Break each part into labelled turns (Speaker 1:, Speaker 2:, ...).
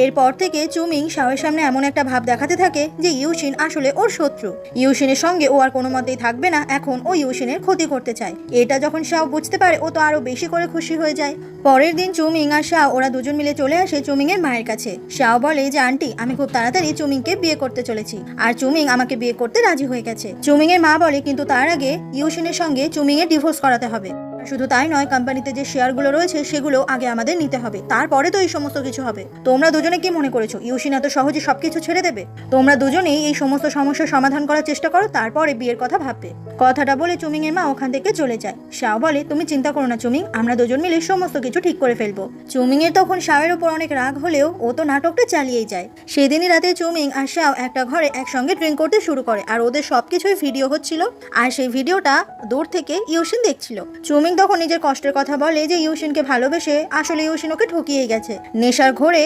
Speaker 1: এরপর থেকে চুমিং শাওয়ের সামনে এমন একটা ভাব দেখাতে থাকে যে ইউশিন আসলে ওর শত্রু। ইউশিনের সঙ্গে ও আর কোনো মতেই থাকবে না, এখন ও ইউশিনের ক্ষতি করতে চায়। এটা যখন শাও বুঝতে পারে ও তো আরো বেশি করে খুশি হয়ে যায়। পরের দিন চুমিং আর শাও ওরা দুজন মিলে চলে আসে চুমিং এর মায়ের কাছে। শাও বলে যে আন্টি, আমি খুব তাড়াতাড়ি চুমিংকে বিয়ে করতে চলেছি আর চুমিং আমাকে বিয়ে করতে রাজি হয়ে গেছে। চুমিং এর মা বলে কিন্তু তার আগে ইউশিনের সঙ্গে চুমিং এর ডিভোর্স করাতে হবে। শুধু তাই নয়, কোম্পানিতে যে শেয়ারগুলো রয়েছে সেগুলো আগে আমাদের নিতে হবে, তারপরে তো এই সমস্ত কিছু হবে। তোমরা দুজনে কি মনে করেছো ইউশিন এত সহজে সবকিছু ছেড়ে দেবে? তোমরা দুজনেই এই সমস্ত সমস্যার সমাধান করার চেষ্টা করো, তারপরে বিয়ের কথা ভাববে। কথাটা বলে চুমিং এর মা ওখান থেকে চলে যায়। শাও বলে তুমি চিন্তা করো না চুমিং, আমরা দুজন মিলে সমস্ত কিছু ঠিক করে ফেলবো। চুমিং এর তখন শাওয়ের উপর অনেক রাগ হলেও ও তো নাটকটা চালিয়েই যায়। সেদিনই রাতে চুমিং আর শাও একটা ঘরে একসঙ্গে ড্রিঙ্ক করতে শুরু করে আর ওদের সবকিছুই ভিডিও হচ্ছিল আর সেই ভিডিওটা দূর থেকে ইউশিন দেখছিল। চুমিং তখন নিজের কষ্টের কথা বলে যে ইউশিনকে ভালোবেসে আসলে ইউশিন ওকে ঠকিয়েই গেছে। নেশার ঘোরে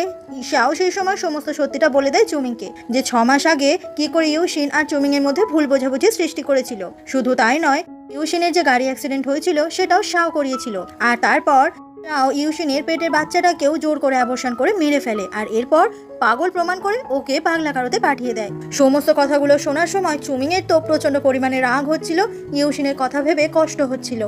Speaker 1: শাও সেই সময় সমস্ত সত্যিটা বলে দেয় চুমিংকে যে 6 মাস আগে কি করে ইউশিন আর চুমিং এর মধ্যে ভুল বোঝাবুঝি সৃষ্টি করেছিল। শুধু তাই নয়, ইউশিনের যে গাড়ি অ্যাক্সিডেন্ট হয়েছিল সেটাও শাও করিয়েছিল। আর তারপর শাও ইউশিনের পেটের বাচ্চাটাকেও জোর করে অ্যাবর্শন করে মেরে ফেলে আর এরপর পাগল প্রমাণ করে ওকে পাগলাকারোতে পাঠিয়ে দেয়। সমস্ত কথাগুলো শোনার সময় চুমিং এর তো প্রচন্ড পরিমাণে রাগ হচ্ছিল, ইউশিনের কথা ভেবে কষ্ট হচ্ছিল।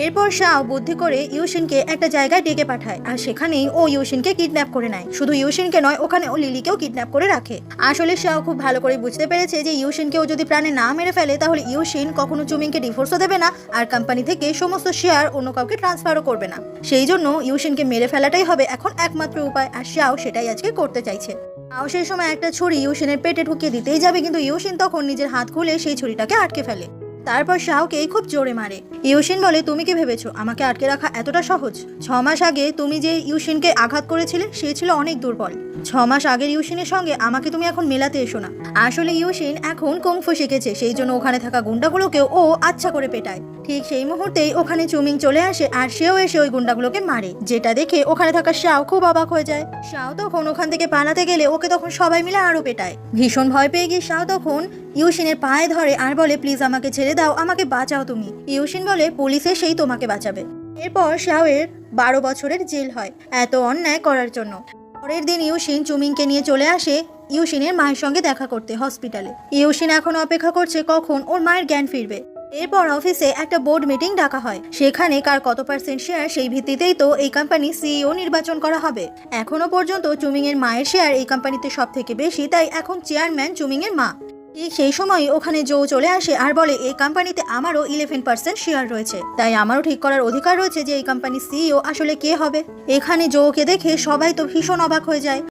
Speaker 1: এরপর শাও বুদ্ধি করে ইউশিনকে একটা জায়গায় ডেকে পাঠায় আর সেখানেই ও ইউশিনকে কিডন্যাপ করে নেয়। শুধু ইউশিনকে নয়, ওখানে ও লিলিকেও কিডন্যাপ করে রাখে। আসলে শাও খুব ভালো করে বুঝতে পেরেছে যে ইউশিনকেও যদি প্রাণে না মেরে ফেলে তাহলে ইউশিন কখনো চুমিংকে ডিভোর্সও দেবে না আর কোম্পানি থেকে সমস্ত শেয়ার অন্য কাউকে ট্রান্সফারও করবে না। সেই জন্য ইউশিনকে মেরে ফেলাটাই হবে এখন একমাত্র উপায় আর শাও সেটাই আজকে করতে চাইছে। শাও সেই সময় একটা ছুরি ইউশিনের পেটে ঢুকিয়ে দিতেই যাবে কিন্তু ইউশিন তখন নিজের হাত খুলে সেই ছুরিটাকে আটকে ফেলে। তারপর শাওকে খুব জোরে মারে। ইউশিন বলে তুমি কি ভেবেছো আমাকে আটকে রাখা এতটা সহজ? 6 মাস আগে তুমি যে ইউশিনকে আঘাত করেছিলে সে ছিল অনেক দুর্বল। 6 মাস আগের ইউশিনের সঙ্গে আমাকে তুমি এখন মেলাতে এসো না। আসলে ইউশিন এখন কুংফু শিখেছে, সেই জন্য ওখানে থাকা গুন্ডাগুলোকেও ও আচ্ছা করে পেটায়। ঠিক সেই মুহূর্তেই ওখানে চুমিং চলে আসে আর সেও এসে ওই গুন্ডাগুলোকে মারে, যেটা দেখে ওখানে থাকা শাও খুব অবাক হয়ে যায়। শাও তখন ওখান থেকে পালাতে গেলে ওকে তখন সবাই মিলে আরো পেটায়। ভীষণ ভয় পেয়ে গিয়ে শাও তখন ইউশিনের পায়ে ধরে আর বলে প্লিজ আমাকে ছেড়ে দাও, আমাকে বাঁচাও তুমি। ইউশিন বলে পুলিশ এসেই তোমাকে বাঁচাবে। এরপর শাওয়ের 12 বছরের জেল হয় এত অন্যায় করার জন্য। পরের দিন ইউশিন চুমিংকে নিয়ে চলে আসে ইউশিনের মায়ের সঙ্গে দেখা করতে হসপিটালে। ইউশিন এখন অপেক্ষা করছে কখন ওর মায়ের জ্ঞান ফিরবে। এরপর অফিসে একটা বোর্ড মিটিং ডাকা হয়, সেখানে কার কত পার্সেন্ট শেয়ার সেই ভিত্তিতেই তো এই কোম্পানির সিইও নির্বাচন করা হবে। এখনো পর্যন্ত চুমিং এর মায়ের শেয়ার এই কোম্পানিতে সব থেকে বেশি, তাই এখন চেয়ারম্যান চুমিং এর মা। ঠিক সেই সময় ওখানে জো চলে আসে আর বলে এই কোম্পানিতে আমারও 11% শেয়ার রয়েছে, তাই আমারও ঠিক করার অধিকার রয়েছে যে এই কোম্পানির সিইও আসলে কে হবে। এখানে জোকে দেখে সবাই তো ভীষণ অবাক হয়ে যায়।